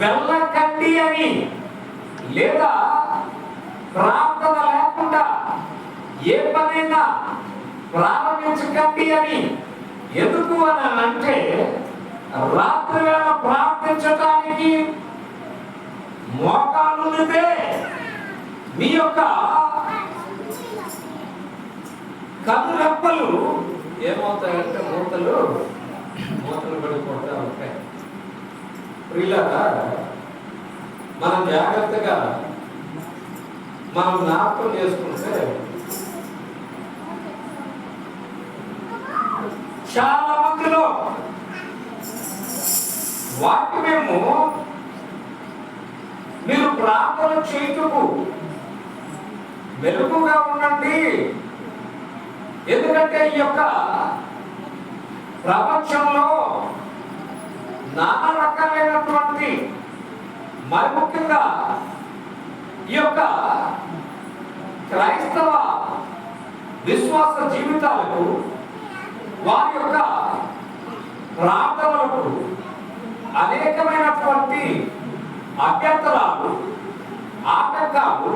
వెళ్ళకండి అని, లేదా ప్రార్థన లేకుండా ఏ పనైనా ప్రారంభించకండి అని. ఎందుకు అని అంటే రాత్రి వేళ ప్రార్థించడానికి మోకాలునిదే మీ యొక్క కనురెప్పలు ఏమవుతాయంటే మూతలు పడిపోతా ఉంటాయి. ప్రియులారా, మనం జాగ్రత్తగా మనం జ్ఞాపకం చేసుకుంటే చాలా మందిలో వాక్యమేమో మీరు ప్రార్థన చేయుటకు మెలకుగా ఉండండి, ఎందుకంటే ఈ యొక్క ప్రపంచంలో నానా రకాలైనటువంటి మరి ముఖ్యంగా ఈ యొక్క క్రైస్తవ విశ్వాస జీవితాలకు వారి యొక్క ప్రార్థనలకు అనేకమైనటువంటి అభ్యంతరాలు, ఆటంకాలు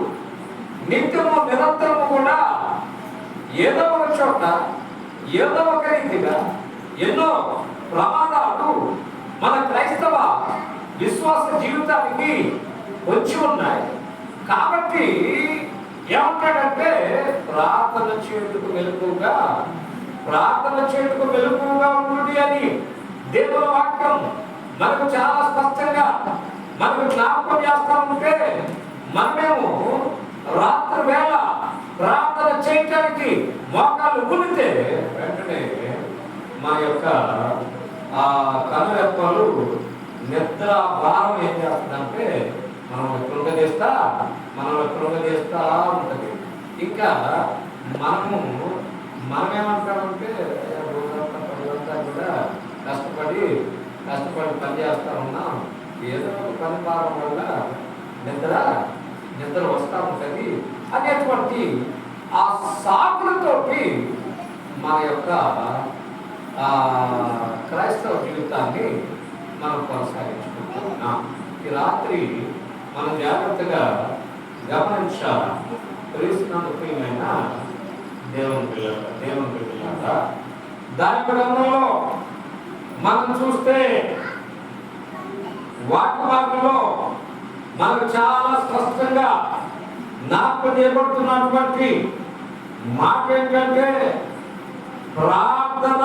నిత్యము నిరంతరము కూడా ఏదో ఒక చోట ఏదో ఒక రీతిగా ఎన్నో ప్రమాదాలు మన క్రైస్తవ విశ్వాస జీవితానికి వచ్చి ఉన్నాయి. కాబట్టి ఏమంటాడంటే ప్రార్థన చేయుటకు మెలకుగా ఉండు అని దేవుని వాక్యం మనకు చాలా స్పష్టంగా మనకు జ్ఞాపకం చేస్తా ఉంటే మనమేమో రాత్రి వేళ ప్రార్థన చేయటానికి మోకాళ్ళు ఉనితే వెంటనే మా యొక్క ఆ కనురెప్పలు నిద్ర భారం ఏం చేస్తుందంటే మనల్ని కృంగదీస్తా ఉంటుంది. ఇంకా మనమేమంటామంటే రోజంతా పనిదంతా కూడా కష్టపడి పని చేస్తా ఉన్నాం, ఏదో ఒక పని భారం వల్ల నిద్ర వస్తూ ఉంటుంది అనేటువంటి ఆ సాకులతోటి మన యొక్క క్రైస్తవ జీవితాన్ని మనం కొనసాగించుకుంటున్నాం. ఈ రాత్రి మనం జాగ్రత్తగా గమనించాలి. క్రీస్తునందు ప్రియమైన దేవుని పిల్లలారా, దాని గ్రంథంలో మనం చూస్తే వాక్య మార్గంలో మనకు చాలా స్పష్టంగా జ్ఞాపకం చేయబడుతున్నటువంటి మాట ఏంటంటే ప్రార్థన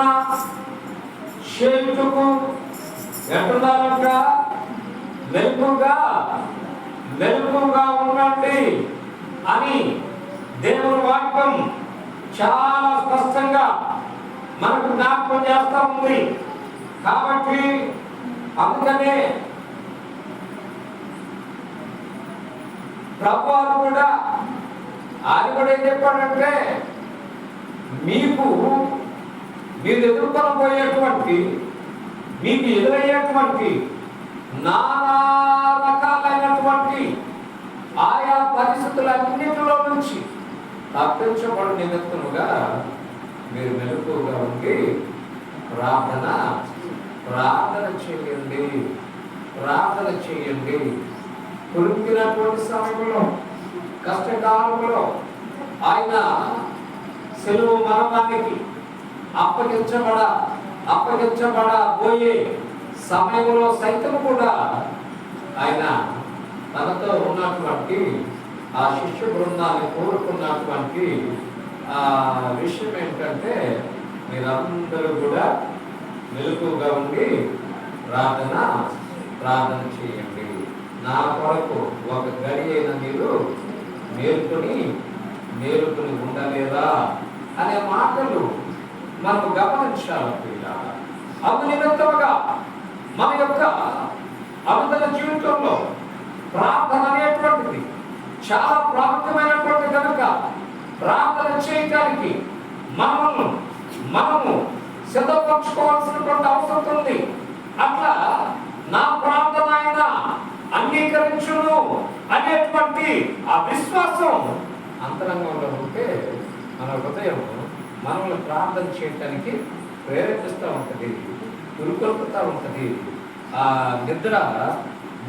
చేయుటకు ఎట్టున్నారంట మెలకుగా ఉండండి అని దేవుని వాక్యం చాలా స్పష్టంగా మనకు జ్ఞాపకం చేస్తా ఉంది. కాబట్టి అందుకనే ప్రభువారు కూడా ఆయన కూడా ఏం చెప్పాడంటే మీరు ఎదుర్కొనబోయేటువంటి మీకు ఎదురయ్యేటువంటి నానా రకాలైనటువంటి ఆయా పరిస్థితులన్నిటిలో నుంచి తప్పించబడి నిమిత్తముగా మీరు మెలకువగా ఉండి ప్రార్థన చేయండి. కురికినటువంటి సమయంలో, కష్టకాలంలో ఆయన సెలవు మరణానికి అప్పగించబడబోయే సమయంలో సైతం కూడా ఆయన తనతో ఉన్నటువంటి ఆ శిష్య బృందాన్ని కోరుకున్నటువంటి ఆ విషయం ఏంటంటే మీరందరూ కూడా మెలకువగా ఉండి ప్రార్థన చేయండి. నా కొరకు ఒక గడి అయిన మీరు మేలుకొని ఉండలేదా అనే మాటలు మనకు గమనించాలి. అందు నిమిత్తముగా మన యొక్క అనుదిన జీవితంలో ప్రార్థన అనేటువంటిది చాలా ప్రాముఖ్యమైనటువంటి కనుక ప్రార్థన చేయడానికి మనము సిద్ధపరచుకోవాల్సినటువంటి అవసరం ఉంది. అట్లా నా ప్రార్థన ఆయన అంగీకరించును అనేటువంటి ఆ విశ్వాసం అంతరంగంలో ఉంటే మన హృదయం మనల్ని ప్రార్థన చేయటానికి ప్రేరేపిస్తూ ఉంటుంది, గురుకొల్పుతూ ఉంటుంది. ఆ నిద్ర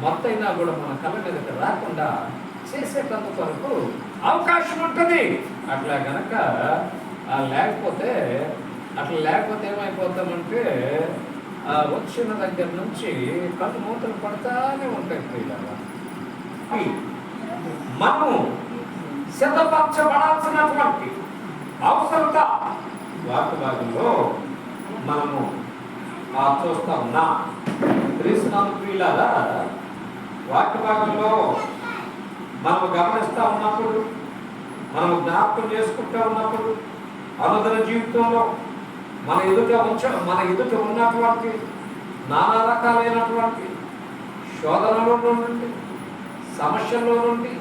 మొత్తైనా కూడా మన కళ్ళ మీదకి రాకుండా చేసేటంత వరకు అవకాశం ఉంటుంది. అట్లా కనుక లేకపోతే ఏమైపోతామంటే వచ్చిన దగ్గర నుంచి కళ్ళు మూతలు పడతానే ఉంటాయి. పిల్లలు మనము సిద్ధపరచబడాల్సినటువంటి అవసరత వాక్యభాగంలో మనము చూస్తా ఉన్నా. క్రీస్తునందు ప్రియులారా, వాక్యభాగంలో మనము గమనిస్తూ ఉన్నప్పుడు, మనము జ్ఞాపకం చేసుకుంటూ ఉన్నప్పుడు, అనుదిన జీవితంలో మన ఎదుట ఉన్నటువంటి నానా రకాలైనటువంటి శోధనలో నుండి, సమస్యల్లో నుండి,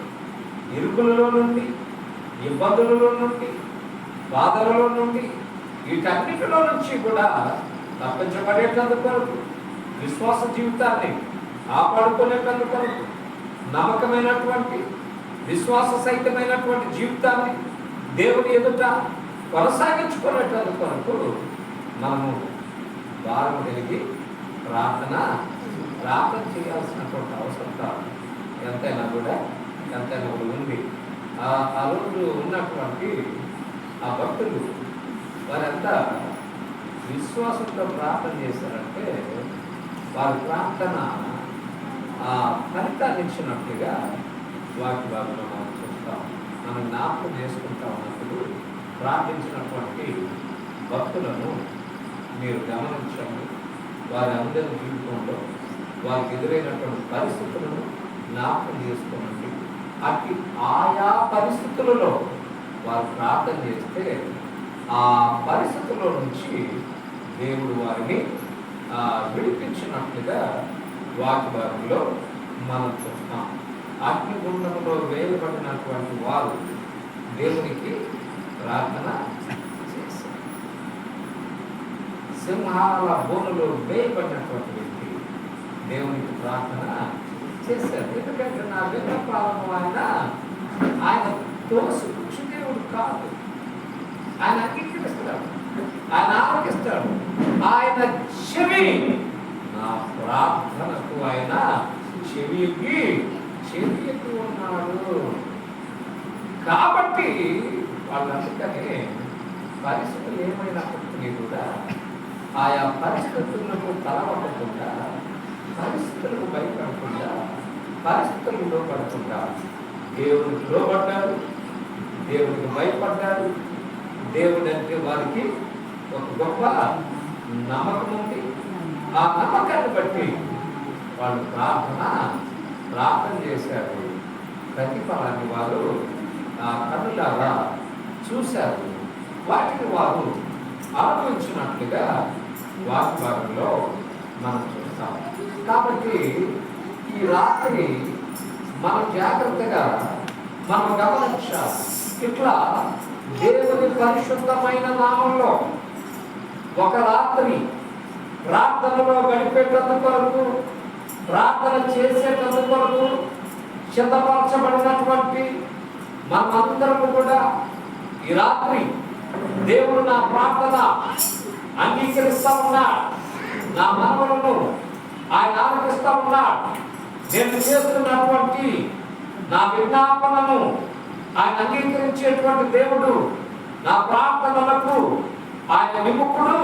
ఇరుకులలో నుండి, ఇబ్బందులలో నుండి, బాధలలో నుండి, వీటన్నిటిలో నుంచి కూడా తప్పించబడేటందుకు, విశ్వాస జీవితాన్ని కాపాడుకునేటందుకు, నమ్మకమైనటువంటి విశ్వాస సహితమైనటువంటి జీవితాన్ని దేవుని ఎదుట కొనసాగించుకునేటందుకు మనము భారం కలిగి ప్రార్థన చేయాల్సినటువంటి అవసరత ఎంతైనా కూడా ఉంది. ఆ రోజు ఉన్నటువంటి ఆ భక్తులు వారంతా విశ్వాసంతో ప్రార్థన చేశారంటే వారి ప్రార్థన ఫలితాన్ని ఇచ్చినట్లుగా వాక్యభాగంలో మనం చూస్తాం. మనం జ్ఞాపకం చేసుకుంటా ఉన్నప్పుడు ప్రార్థించినటువంటి భక్తులను మీరు గమనించండి. వారి అందరి జీవితంలో వారికి ఎదురైనటువంటి పరిస్థితులను జ్ఞాపకం చేసుకోనండి. అట్టి ఆయా పరిస్థితులలో వారు ప్రార్థన చేస్తే ఆ పరిస్థితుల్లో నుంచి దేవుడు వారిని విడిపించినట్లుగా వాక్యభాగంలో మనం చూస్తాం. అగ్నిగుండంలో వేయబడినటువంటి వారు దేవునికి ప్రార్థన చేశారు. సింహాల బోనులో వేయబడినటువంటి వ్యక్తి దేవునికి ప్రార్థన చేశారు. ఎందుకంటే నా విన్నపాలను ఆయన తోసిపుచ్చు దేవుడు కాదు. ఆయన అంగీకరిస్తాడు, ఆయన ఆలోకిస్తాడు. ఆయన చెవి నా ప్రార్థనకు ఆయన చెవి ఉన్నాడు. కాబట్టి వాళ్ళందుకనే పరిస్థితులు ఏమైనప్పటికీ కూడా ఆయా పరిస్థితులకు తలవకుండా, పరిస్థితులకు భయపడకుండా, పరిస్థితులకు లోపడకుండా దేవునికి లోపడ్డారు, దేవునికి భయపడ్డారు. దేవుడు అంటే వారికి ఒక గొప్ప నమ్మకం ఉంది. ఆ నమ్మకాన్ని బట్టి వాళ్ళు ప్రార్థన చేశారు. ప్రతిఫలాన్ని వారు కనులారా చూశారు. వాటిని వారు అనుభవించినట్లుగా వాక్యభాగంలో మనం చూస్తాం. కాబట్టి ఈ రాత్రి మనం జాగ్రత్తగా మనం గమనించాలి. ఇట్లా దేవుని పరిశుద్ధమైన నామంలో ఒక రాత్రి ప్రార్థనలో గడిపేటందుకు కొరకు, ప్రార్థన చేసేటందుకు కొరకు సిద్ధపరచబడినటువంటి మనమందరము కూడా ఈ రాత్రి దేవుడు నా ప్రార్థన అంగీకరిస్తా ఉన్నాడు. నా మనవులను ఆయన ఆలకిస్తా ఉన్నాడు. నేను చేస్తున్నటువంటి నా విజ్ఞాపనను ఆయన అంగీకరించేటువంటి దేవుడు. నా ప్రార్థనలకు ఆయన విముఖుడు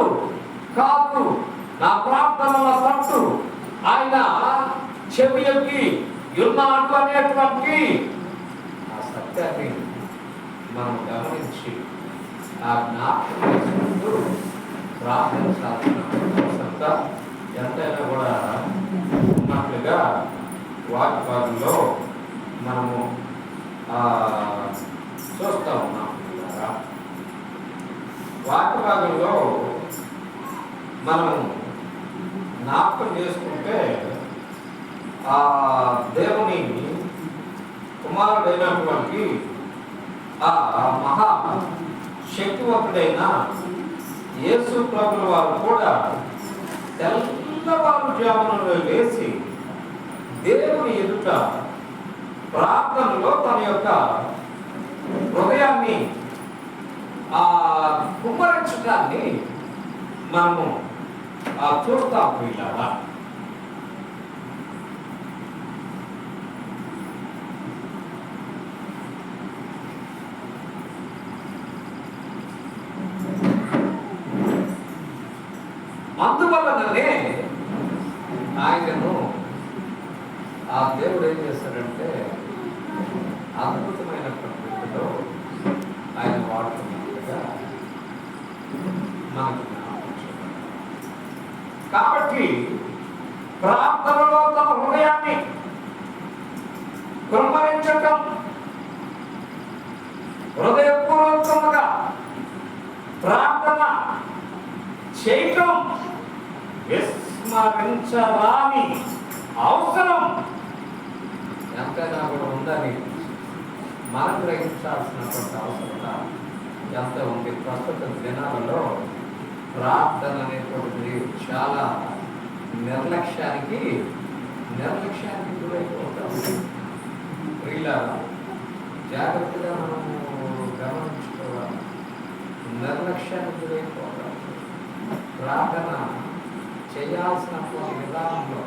కాదు. నా ప్రార్థనల తట్టు ఆయన చెవి ఎక్కి ఉన్నాడు అనేటువంటి ఆ సత్యాన్ని మనం గమనించి ఆ జ్ఞాపకం చేసుకుంటూ ప్రార్థించాల్సిన సత్తా ఎంతైనా కూడా ఉన్నట్లుగా వాక్యభాగంలో మనము చూస్తూ ఉన్నాం. వాక్యభాగంలో మనము జ్ఞాపకం చేసుకుంటే ఆ దేవుని కుమారుడైనటువంటి ఆ మహా శక్తివంతుడైన యేసు ప్రభుల వారు కూడా తెల్లవారుజామున లేచి దేవుని ఎదుట ప్రార్థనలో తన యొక్క హృదయాన్ని కుమ్మరించడాన్ని మనము చూస్తాం. వీళ్ళ అందువలననే ఆయనను ఆ దేవుడు ఏం చేస్తాడంటే అద్భుతమైనటువంటి రీతిలో ఆయన వాడుతున్నట్టుగా మనకు కాబట్టి ప్రార్థనలో తమ హృదయాన్ని కృంభరించటం, హృదయపూర్వకముగా ప్రార్థన చేయటం విస్మరించరాని అవసరం ఎంతైనా కూడా ఉందని మనం గ్రహించాల్సినటువంటి అవసరం ఎంత ఉంది. ప్రస్తుత దినాలలో ప్రార్థన అనేటువంటిది చాలా నిర్లక్ష్యానికి గురైపోతాం. ఇలా జాగ్రత్తగా మనము గమనించుకోవాలి. నిర్లక్ష్యానికి గురైపోతాం. ప్రార్థన చేయాల్సినటువంటి విధానంలో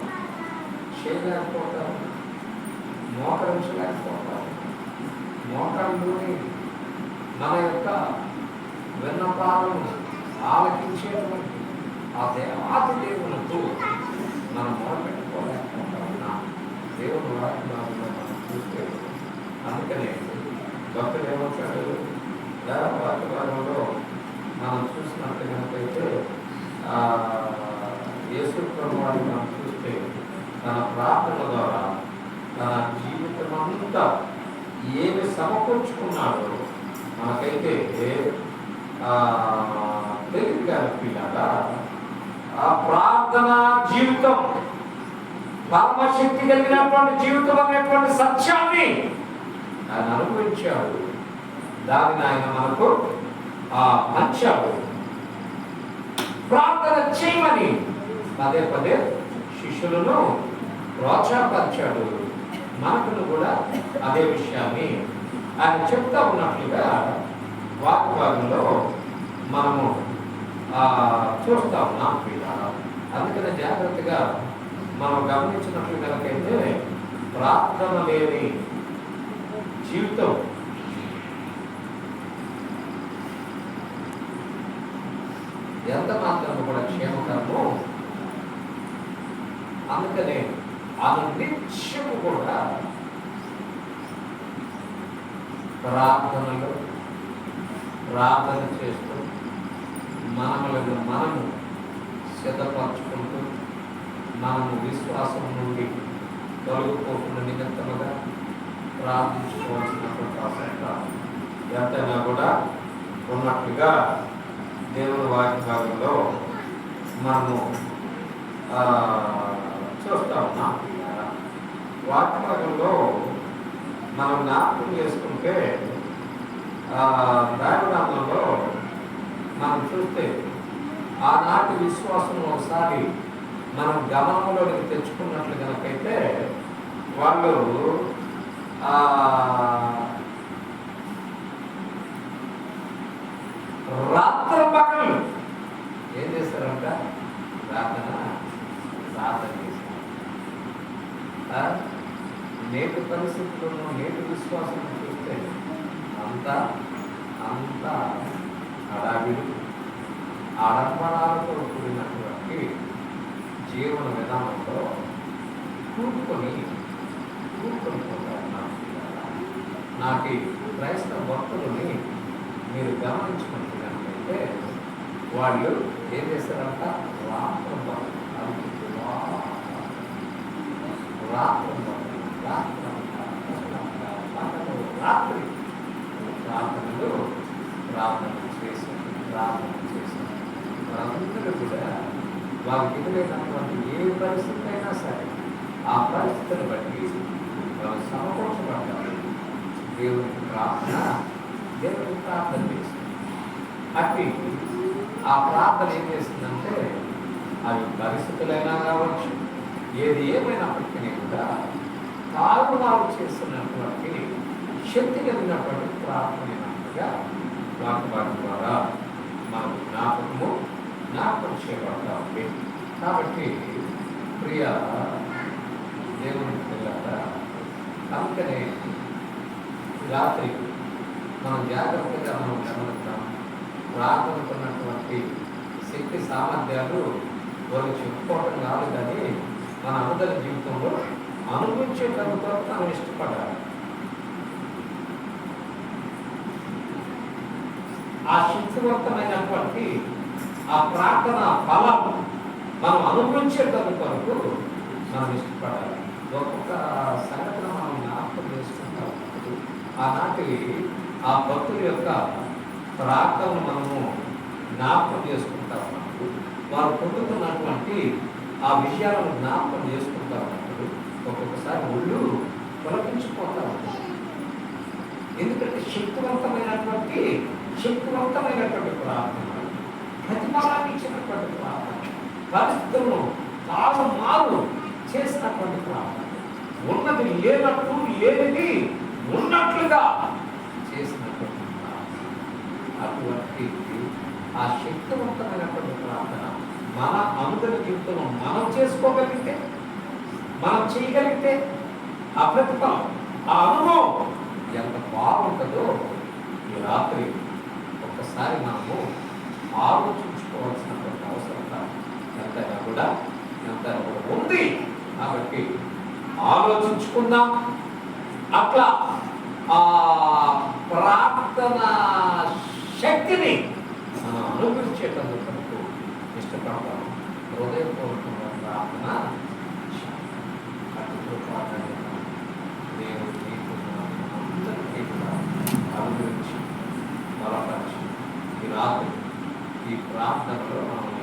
చేయలేకపోతాం, మోకరించలేకపోతాం. మోకరించుని మన యొక్క విన్నపాలను ఆలకించేటువంటి ఆ దేవాది దేవునకు మనం మొదలుపెట్టుకోలేకపోతాం. దేవుడు వాటిలో మనం చూస్తే అందుకనే భక్తులు ఏమంటాడు, వాటిలో మనం చూసినట్టు కనుకైతే యేసు ప్రభువాన్ని మనం చూస్తే తన ప్రార్థన ద్వారా తన జీవితం అంతా ఏమి సమకూర్చుకున్నాడో మనకైతే తెలివిగా పిల్లగా ఆ ప్రార్థన జీవితం పరమశక్తి కలిగినటువంటి జీవితం అనేటువంటి సత్యాన్ని ఆయన అనుభవించాడు. దానిని ఆయన మనకు పంచాడు. ప్రార్థన చేయమని పదే పదే శిష్యులను ప్రోత్సాహపరిచాడు. మనకును కూడా అదే విషయాన్ని ఆయన చెప్తా ఉన్నట్లుగా వాగ్వాదంలో మనము చూస్తా ఉన్నాం. అందుకని జాగ్రత్తగా మనం గమనించినట్లు కనుకైతే ప్రార్థన లేని జీవితం ఎంత మాత్రం కూడా క్షేమకరమో. అందుకనే ఆమె నిత్యము కూడా ప్రార్థన చేస్తూ మనములను మనము సిద్ధపరచుకుంటూ మనము విశ్వాసం నుండి తొలగిపోకుండా నిమిత్తముగా ప్రార్థించుకోవాల్సినటువంటి అవసరం ఎంతైనా కూడా ఉన్నట్లుగా దేవుని వాగ్దానంలో మనము చూస్తా ఉన్నాం. వాగ్దానంలో మనం జ్ఞాపకం చేసుకుంటే దైవనామంలో మనం చూస్తే ఆనాటి విశ్వాసం ఒకసారి మనం గమనంలోకి తెచ్చుకున్నట్లు కనుకైతే వాళ్ళు రాత్రి పగలు ఏం చేస్తారంట? ప్రార్థన చేస్తారు. నేటి పరిస్థితుల్లో నేటి విశ్వాసం చూస్తే అంతా హడావిడి ఆడంబరాలతో కూడినటువంటి జీవన విధానంలో కూడుకొని పోతారు. నాటి క్రైస్తవ భక్తులని మీరు గమనించుకుంటున్నట్లయితే వాళ్ళు ఏం చేస్తారంట? రాత్రి ప్రార్థన చేసి వాళ్ళందరూ కూడా వాళ్ళకి ఎదురైనటువంటి ఏ పరిస్థితి అయినా సరే ఆ పరిస్థితిని బట్టి వాళ్ళు సమకూర్చబడ్డారు. దేవునికి ప్రార్థన చేస్తుంది. అట్టి ఆ ప్రార్థన ఏం చేస్తుందంటే అవి పరిస్థితులైనా కావచ్చు, ఏది ఏమైనప్పటికీ కూడా తారుమారు చేస్తున్నటువంటి శక్తి కలిగినటువంటి ప్రార్థనగా వాటి ద్వారా మనకు జ్ఞాపకం చేయబడతా ఉంది. కాబట్టి ప్రియ దేవుని పిల్లల అందుకనే రాత్రి మనం జాగ్రత్తగా మనం గమనిస్తాం. ప్రార్థనకున్నటువంటి శక్తి సామర్థ్యాలు వాళ్ళకి చెప్పుకోవటం కాదు, కానీ మన అనుదిన జీవితంలో అనుభవించే కొరకు మనం ఇష్టపడాలి. ఆ శక్తివంతమైనటువంటి ఆ ప్రార్థన ఫలం మనం అనుభవించే కొరకు మనం ఇష్టపడాలి. ఒక్కొక్క సంఘటన మనం జ్ఞాపకం చేసుకుంటాం. ఆనాటి ఆ భక్తుల యొక్క ప్రార్థనను మనము జ్ఞాపకం చేసుకుంటా ఉన్నప్పుడు, వారు పొందుతున్నటువంటి ఆ విషయాలను జ్ఞాపకం చేసుకుంటా ఉన్నప్పుడు ఒక్కొక్కసారి ఒళ్ళు పులకించిపోతా ఉంటుంది. ఎందుకంటే శక్తివంతమైనటువంటి ప్రార్థన, ప్రతిఫలాన్ని ఇచ్చినటువంటి ప్రార్థన, పరిస్థితులను తారుమారు చేసినటువంటి ప్రార్థన, ఉన్నది లేనట్టు లేనిది ఉన్నట్లుగా చేసినటువంటి ప్రార్థన. అటువంటి ఆ శక్తివంతమైనటువంటి ప్రార్థన మన అనుదిన జీవితంలో మనం చేసుకోగలిగితే, మనం చేయగలిగితే ఆ ప్రతిఫలం, ఆ అనుభవం ఎంత బాగుంటుందో ఈ రాత్రి ఒక్కసారి మనము ఆలోచించుకోవాల్సినటువంటి అవసరం ఎంతైనా కూడా ఉంది. కాబట్టి ఆలోచించుకుందాం. అట్లా ఆ ప్రార్థన శక్తిని మనం అనుభవించేటందుకు ఇష్టపడతాం. హృదయపూర్వకంగా ప్రార్థన నేను అందరికీ అనుభవించి బలపరిచి ఈ రాత్రి ఈ ప్రార్థనలో మనం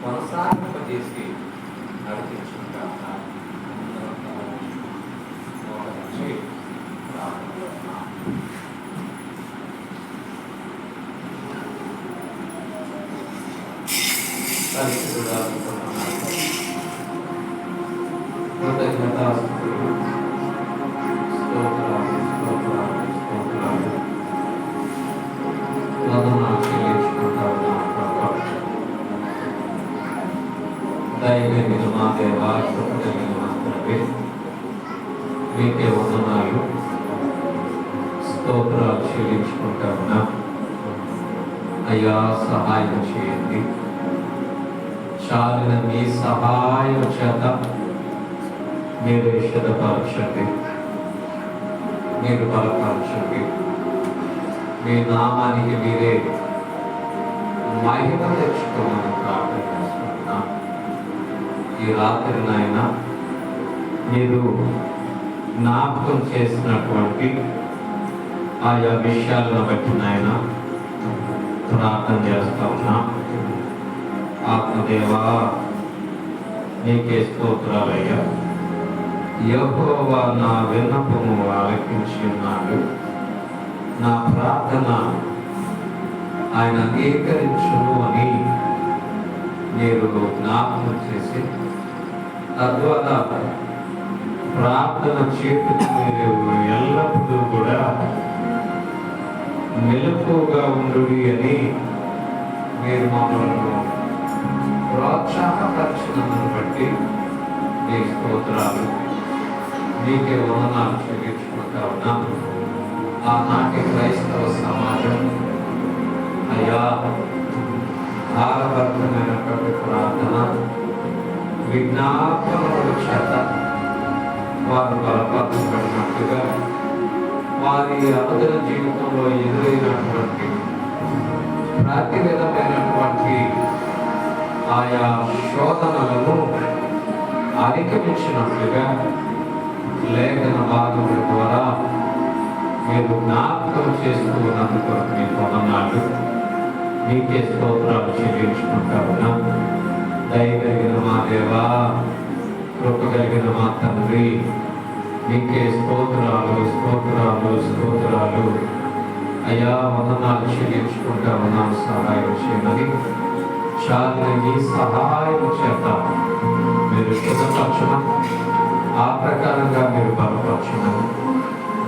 కొనసాగింపజేసి నడిపించుకుంటా దయగలిగిన మా దేవా, కృపగలిగిన మా తండ్రి, మీకే వందనాలు, స్తోత్రాలు చెల్లించుకుంటా ఉన్నాం. అయ్యా, సహాయం చేయండి. చాలిన మీ సహాయం చేత మీరు విషదపరచండి, మీరు బలపరచండి. మీ నామానికి మీరే మహిమ తెచ్చుకోమని ప్రార్థన చేస్తున్నాం. ఈ రాత్రి నాయన మీరు జ్ఞాపకం చేసినటువంటి ఆయా విషయాలను బట్టి నాయన ప్రార్థన చేస్తా ఉన్నా. ఆత్మదేవా, నీకే స్తోత్రాలయ్యా. యెహోవా నా విన్నపము ఆలకించి ఉన్నాడు. నా ప్రార్థన ఆయన అంగీకరించును అని మీరు జ్ఞాపకం చేసి తద్వారా ప్రార్థన చేతుకు మీరు ఎల్లప్పుడూ కూడా మెలకువగా ఉండు అని మీరు మమ్మల్ని ప్రోత్సాహపరిచినందును బట్టి మీ స్తోత్రాలు, మీకే వందనాలు చెల్లించుకుంటా ఉన్నాం. ఆనాటి క్రైస్తవ సమాజం అయ్యా, భారభరితమైనటువంటి ప్రార్థన విజ్ఞాపనల చేత వారు బలపరచబడినట్టుగా వారి అనుదిన జీవితంలో ఎదురైనటువంటి ప్రతి విధమైనటువంటి ఆయా శోధనలను అధిగమించినట్లుగా లేఖన భాగముల ద్వారా మీరు జ్ఞాపకం చేస్తూ ఉన్నందుకు మీకు వందనాలు, మీకే స్తోత్రాలు చెల్లించుకుంటా ఉన్నాం. దయగలిగిన మా దేవా, కృప కలిగిన మా తండ్రి, మీకే స్తోత్రాలు స్తోత్రాలు స్తోత్రాలు. అయ్యా, వందనాలు చెల్లించుకుంటా ఉన్నాం. సహాయం చేయమని చాలిన మీ సహాయం చేత మీరు సిద్ధపరచమని, ఆ ప్రకారంగా మీరు బలపరచమని,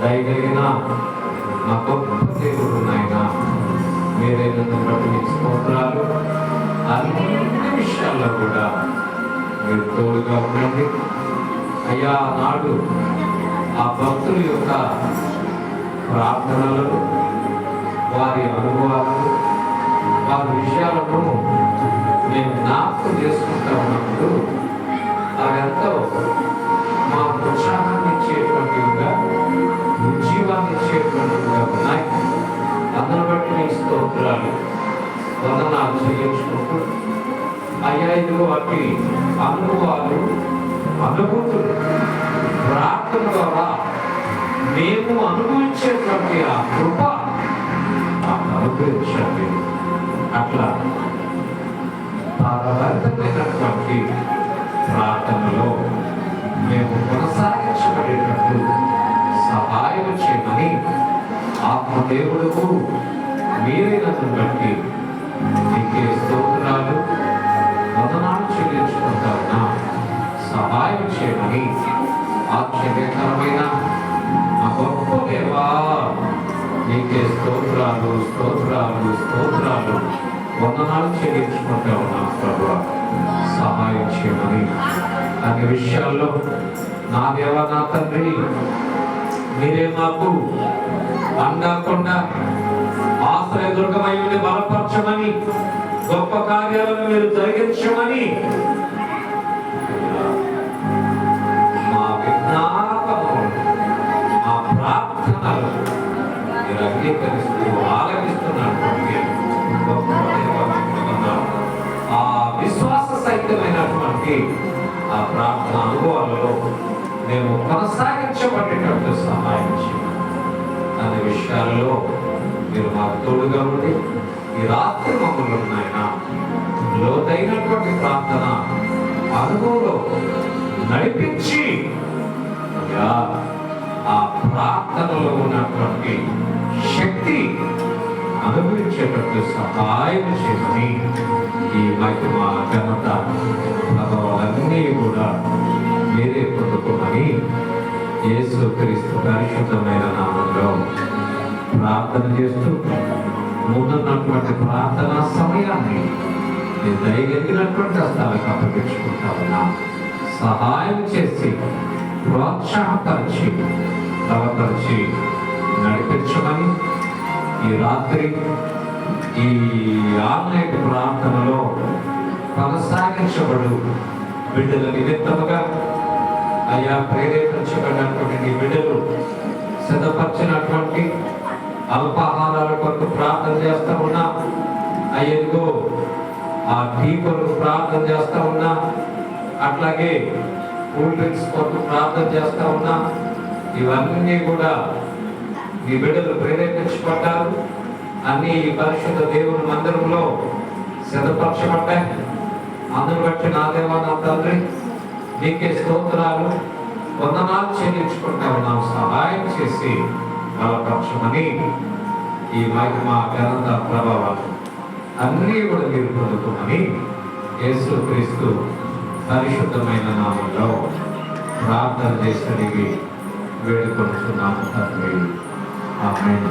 దయగలిగిన మా గొప్ప దేవుడు నాయన మీరే నన్ను బట్టి మీ స్తోత్రాలు. అన్ని విషయాల్లో కూడా మీరు తోడుగా ఉండండి అయ్యా. నాడు ఆ భక్తుల యొక్క ప్రార్థనలను, వారి అనుభవాలను, వారి విషయాలను మేము జ్ఞాపకం చేసుకుంటా ఉన్నప్పుడు అవెంతో మాకు ఉత్సాహాన్ని ఇచ్చేటువంటివిగా, ఉజ్జీవాన్ని ఇచ్చేటువంటివిగా ఉన్నాయి. అందును బట్టి మీ స్తోత్రాలు, వందనాలు చెల్లించుకుంటూ అయ్యా ఇదిగో అట్టి అనుభవాలు, అనుభూతులు ప్రార్థన ద్వారా మేము అనుభవించేటువంటి ఆ కృప మాకు అనుగ్రహించండి. అట్లా భారభరితమైనటువంటి ప్రార్థనలో మేము కొనసాగించబడేటట్టు సహాయం చేయమని ఆత్మదేవుడుకు మీరైనను బట్టి నీకే స్తోత్రాలు, వందనాలు చెల్లించుకుంటా సహాయం చేయమని ఆశ్చర్యకరమైన ఆ గొప్ప దేవా నీకే స్తోత్రాలు, స్తోత్రాలు, స్తోత్రాలు, వందనాలు చెల్లించుకుంటా ఉన్నాం ప్రభువా. సహాయం చేయమని అన్ని విషయాల్లో నా దేవా, నా తండ్రి మీరే మాకు అండకుండా ఆశ్రయదుర్గమై ఉండి బలపరచమని, గొప్ప కార్యాలను మీరు జరిగించమని మా విజ్ఞాపనలు, మా ప్రార్థనలు మీరు అంగీకరిస్తూ ఆలపిస్తున్నటువంటి గొప్ప ఆ విశ్వాస సహితమైనటువంటి ఆ ప్రార్థన అనుభవాలలో మేము కొనసాగించబడేటట్టు సహాయం చేయండి. అనే విషయాల్లో మీరు మాకు తోడుగా ఉండి ఈ రాత్రి మమ్మల్ని నాయన లోతైనటువంటి ప్రార్థన అనుభవంలో నడిపించి ఆ ప్రార్థనలో ఉన్నటువంటి శక్తి అనుభవించేటట్టు సహాయం చేయమని ఈ మహిమ, ఘనత, ప్రభావాలన్నీ కూడా మీరే పొందుకోమని యేసుక్రీస్తు పరిశుద్ధమైన నామంలో ప్రార్థన చేస్తూ ముందున్నటువంటి ప్రార్థనా సమయాన్ని దయగలిగినటువంటి స్థలానికి అప్పగించుకుంటా ఉన్నా. సహాయం చేసి ప్రోత్సాహపరిచి బలపరిచి నడిపించమని ఈ రాత్రి ఈ ఆన్లైన్ ప్రార్థనలో కొనసాగించబడు బిడ్డల నిమిత్తముగా అయ్యా ప్రేరేపించబడినటువంటి నీ బిడ్డలు సిద్ధపరిచినటువంటి అల్పాహారాల కొరకు ప్రార్థన చేస్తా ఉన్నా. అయ్యో ఆ టీ కొరకు ప్రార్థన చేస్తా ఉన్నా. అట్లాగే కూల్ డ్రింక్స్ కొరకు ప్రార్థన చేస్తా ఉన్నా. ఇవన్నీ కూడా ఈ బిడ్డలు ప్రేరేపించబడ్డారు. అన్ని ఈ పరిశుద్ధ దేవుని మందిరంలో సిద్ధపరచబడ్డాయి. అందును బట్టి నా దేవా, నా తండ్రి నీకే స్తోత్రాలు, వందనాలు చెల్లించుకుంటా ఉన్నాం. సహాయం చేసి బలపరచమని ఈ మహిమ, ఘనత, ప్రభావాలు అన్నీ కూడా మీరు పొందుకోమని యేసుక్రీస్తు పరిశుద్ధమైన నామంలో ప్రార్థన చేసి వేడుకొంటున్నాను తండ్రి. ఆమేన్.